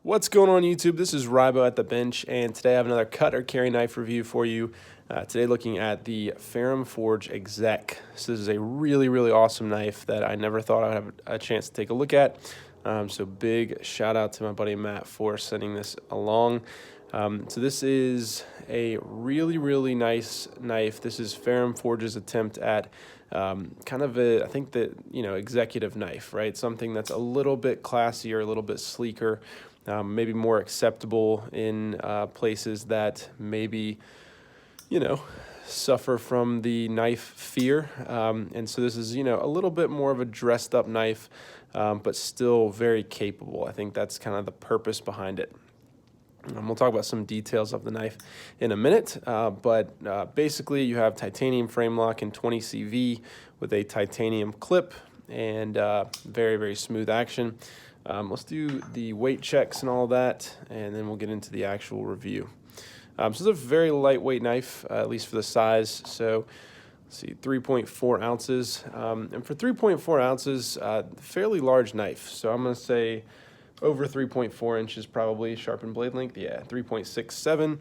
What's going on YouTube? This is Rybo at the bench, and today I have another cut or carry knife review for you. Today looking at the Ferrum Forge Exec. So this is a really awesome knife that I never thought I'd have a chance to take a look at. So big shout out to my buddy Matt for sending this along. So this is a really nice knife. This is Ferrum Forge's attempt at kind of I think that, executive knife, right? Something that's a little bit classier, a little bit sleeker, maybe more acceptable in places that maybe, suffer from the knife fear. And so this is, a little bit more of a dressed up knife, but still very capable. I think that's kind of the purpose behind it. We'll talk about some details of the knife in a minute, but basically you have titanium frame lock in 20 CV with a titanium clip and very smooth action. Let's do the weight checks and all that, and then we'll get into the actual review. So it's a very lightweight knife, at least for the size. So let's see, 3.4 ounces. And for 3.4 ounces, fairly large knife. So I'm going to say over 3.4 inches probably, sharpened blade length, yeah, 3.67.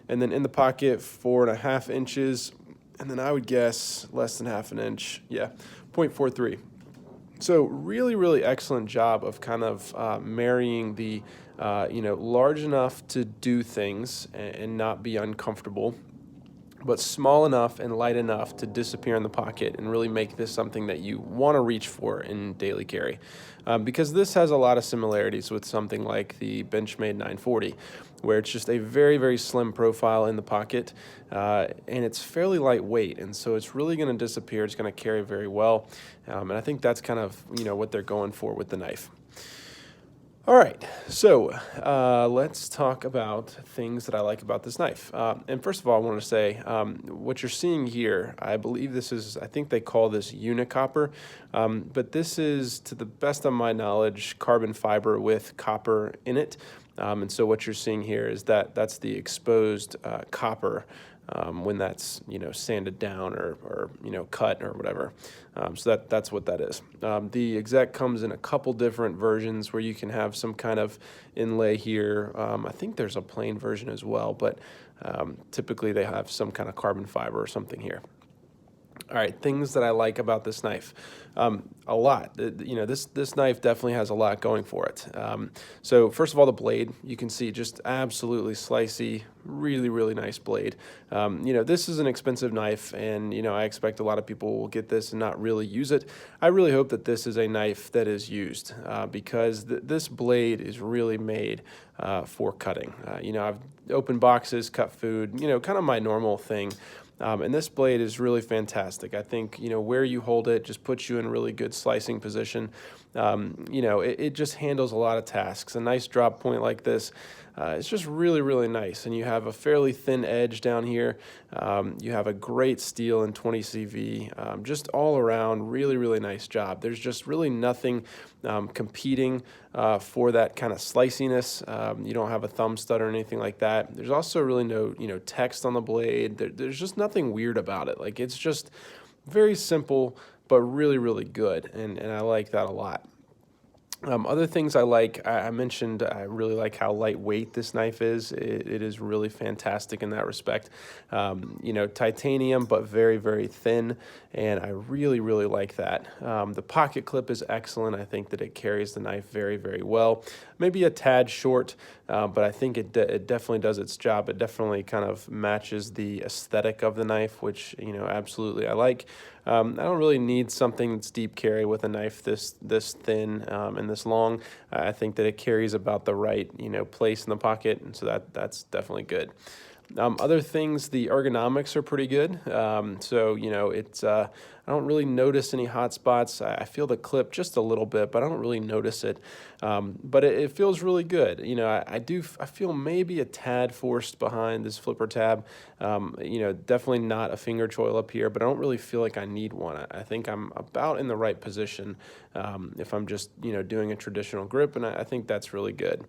And then in the pocket, 4.5 inches. And then I would guess less than half an inch, yeah, 0.43. So really excellent job of kind of marrying the, large enough to do things and not be uncomfortable, but small enough and light enough to disappear in the pocket and really make this something that you want to reach for in daily carry. Because this has a lot of similarities with something like the Benchmade 940, where it's just a very slim profile in the pocket, and it's fairly lightweight, and so it's really going to disappear. It's going to carry very well, and I think that's kind of what they're going for with the knife. All right, so let's talk about things that I like about this knife. And first of all, I want to say what you're seeing here, I believe this is, I think they call this unicopper, but this is, to the best of my knowledge, carbon fiber with copper in it. And so what you're seeing here is that's the exposed copper when that's sanded down or cut or whatever. So that's what that is. The Exec comes in a couple different versions where you can have some kind of inlay here. I think there's a plain version as well, but typically they have some kind of carbon fiber or something here. All right, things that I like about this knife. A lot. This knife definitely has a lot going for it. So first of all, the blade, you can see just absolutely slicey, really nice blade. This is an expensive knife, and I expect a lot of people will get this and not really use it. I really hope that this is a knife that is used because this blade is really made for cutting. I've opened boxes, cut food, kind of my normal thing. And this blade is really fantastic. I think, where you hold it just puts you in a really good slicing position. It just handles a lot of tasks. A nice drop point like this, it's just really nice. And you have a fairly thin edge down here. You have a great steel in 20 CV. Just all around, really nice job. There's just really nothing competing for that kind of sliciness. You don't have a thumb stud or anything like that. There's also really no, text on the blade. There's just nothing weird about it. Like, it's just very simple, but really good. And I like that a lot. Other things I like, I mentioned I really like how lightweight this knife is. It is really fantastic in that respect. Titanium, but very thin, and I really like that. The pocket clip is excellent. I think that it carries the knife very well. Maybe a tad short, but I think it definitely does its job. It definitely kind of matches the aesthetic of the knife, which, absolutely I like. I don't really need something that's deep carry with a knife this thin and this long. I think that it carries about the right place in the pocket, and so that's definitely good. Other things, the ergonomics are pretty good. It's I don't really notice any hot spots. I feel the clip just a little bit, but I don't really notice it. But it feels really good. I feel maybe a tad forced behind this flipper tab. Definitely not a finger choil up here, but I don't really feel like I need one. I think I'm about in the right position if I'm just doing a traditional grip, and I think that's really good.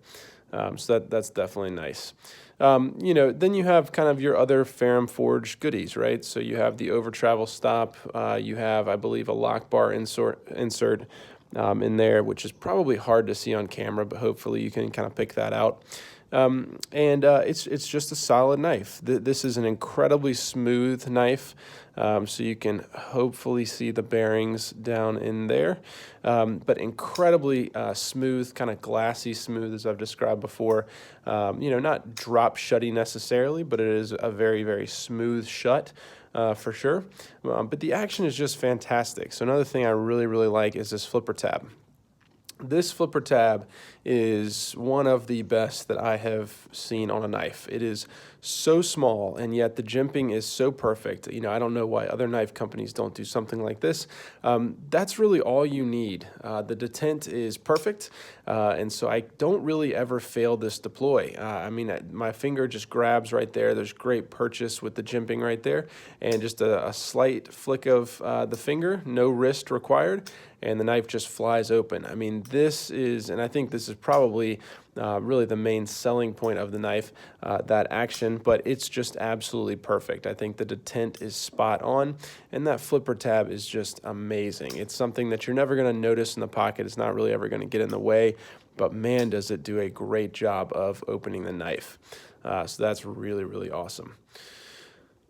So that's definitely nice. Then you have kind of your other Ferrum Forge goodies, right? So you have the over travel stop. You have, I believe, a lock bar insert. in there, which is probably hard to see on camera, but hopefully you can kind of pick that out. It's just a solid knife. This is an incredibly smooth knife, so you can hopefully see the bearings down in there, but incredibly smooth, kind of glassy smooth, as I've described before. Not drop shutty necessarily, but it is a very, very smooth shut. For sure, but the action is just fantastic. So another thing I really, really like is this flipper tab. This flipper tab is one of the best that I have seen on a knife. It is so small, and yet the jimping is so perfect. I don't know why other knife companies don't do something like this. That's really all you need. The detent is perfect, and so I don't really ever fail this deploy. My finger just grabs right there. There's great purchase with the jimping right there, and just a slight flick of the finger, no wrist required, and the knife just flies open. This is, and I think this is probably really the main selling point of the knife, that action, but it's just absolutely perfect. I think the detent is spot on, and that flipper tab is just amazing. It's something that you're never going to notice in the pocket. It's not really ever going to get in the way, but man, does it do a great job of opening the knife. So that's really, really awesome.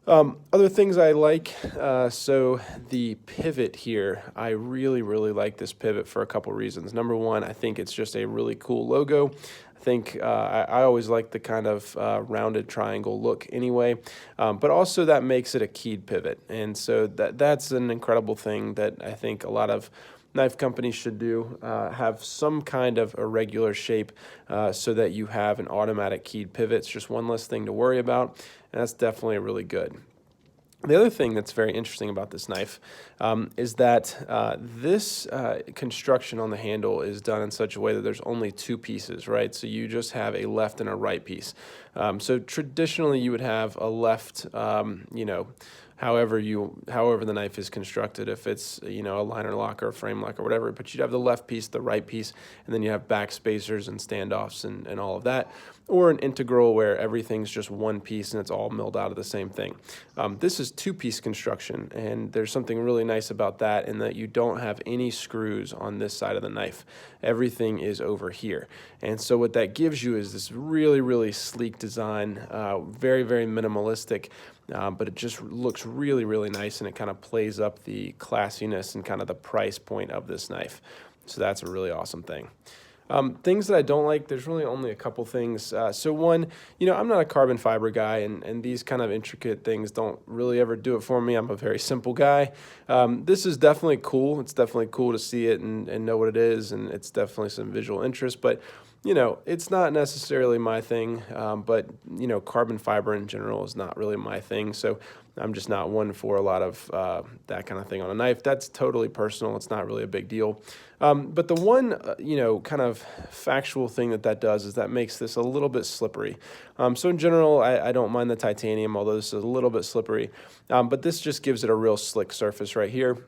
Other things I like, so the pivot here, I really, really like this pivot for a couple reasons. Number one, I think it's just a really cool logo. I think I always like the kind of rounded triangle look anyway, but also that makes it a keyed pivot. And so that's an incredible thing that I think a lot of knife companies should do, have some kind of irregular shape so that you have an automatic keyed pivot. It's just one less thing to worry about, and that's definitely really good. The other thing that's very interesting about this knife is that this construction on the handle is done in such a way that there's only two pieces, right? So you just have a left and a right piece. So traditionally you would have a left, however the knife is constructed, if it's a liner lock or a frame lock or whatever, but you'd have the left piece, the right piece, and then you have back spacers and standoffs and all of that, or an integral where everything's just one piece and it's all milled out of the same thing. This is two-piece construction, and there's something really nice about that in that you don't have any screws on this side of the knife. Everything is over here, and so what that gives you is this really, really sleek design, very, very minimalistic. But it just looks really, really nice, and it kind of plays up the classiness and kind of the price point of this knife. So that's a really awesome thing. Things that I don't like, there's really only a couple things. So one, I'm not a carbon fiber guy, and these kind of intricate things don't really ever do it for me. I'm a very simple guy. This is definitely cool. It's definitely cool to see it and know what it is, and it's definitely some visual interest, but it's not necessarily my thing, but, carbon fiber in general is not really my thing. So I'm just not one for a lot of that kind of thing on a knife. That's totally personal. It's not really a big deal. But the one, kind of factual thing that does is that makes this a little bit slippery. So in general, I don't mind the titanium, although this is a little bit slippery. But this just gives it a real slick surface right here.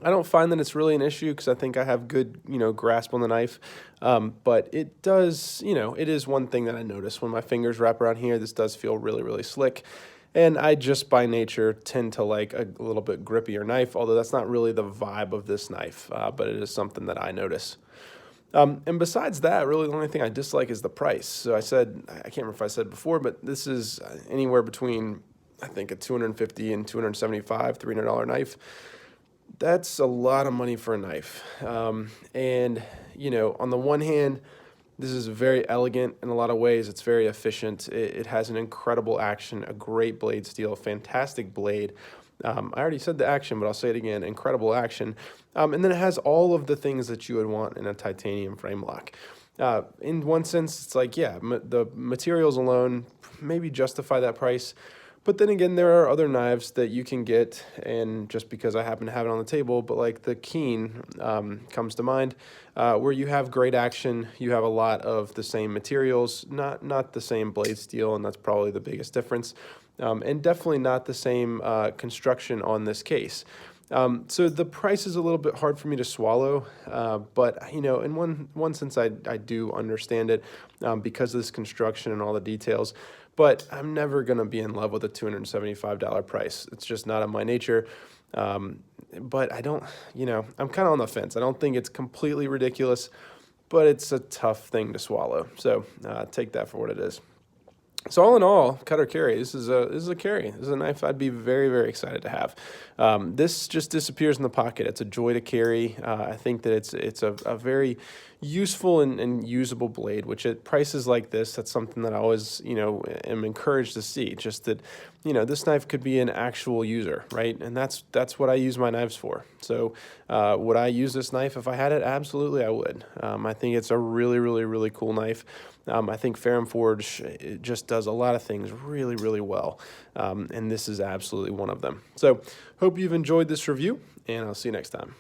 I don't find that it's really an issue because I think I have good, grasp on the knife. But it does, it is one thing that I notice when my fingers wrap around here. This does feel really, really slick. And I just by nature tend to like a little bit grippier knife, although that's not really the vibe of this knife, but it is something that I notice. And besides that, really the only thing I dislike is the price. So I can't remember if I said before, but this is anywhere between, I think, a $250 and $275, $300 knife. That's a lot of money for a knife. And, on the one hand, this is very elegant in a lot of ways. It's very efficient. It has an incredible action, a great blade steel, fantastic blade. I already said the action, but I'll say it again, incredible action. And then it has all of the things that you would want in a titanium frame lock. In one sense, it's like, the materials alone maybe justify that price. But then again, there are other knives that you can get, and just because I happen to have it on the table, but like the Keen comes to mind, where you have great action, you have a lot of the same materials, not the same blade steel, and that's probably the biggest difference, and definitely not the same construction on this case. So the price is a little bit hard for me to swallow, but in one sense I do understand it because of this construction and all the details. But I'm never going to be in love with a $275 price. It's just not in my nature. but I don't, I'm kind of on the fence. I don't think it's completely ridiculous, but it's a tough thing to swallow. So take that for what it is. So all in all, cutter carry. This is a carry. This is a knife I'd be very, very excited to have. This just disappears in the pocket. It's a joy to carry. I think that it's a very useful and usable blade. Which at prices like this, that's something that I always am encouraged to see. Just that this knife could be an actual user, right? And that's what I use my knives for. So would I use this knife if I had it? Absolutely, I would. I think it's a really, really, really cool knife. I think Ferrum Forge just does a lot of things really, really well, and this is absolutely one of them. So hope you've enjoyed this review, and I'll see you next time.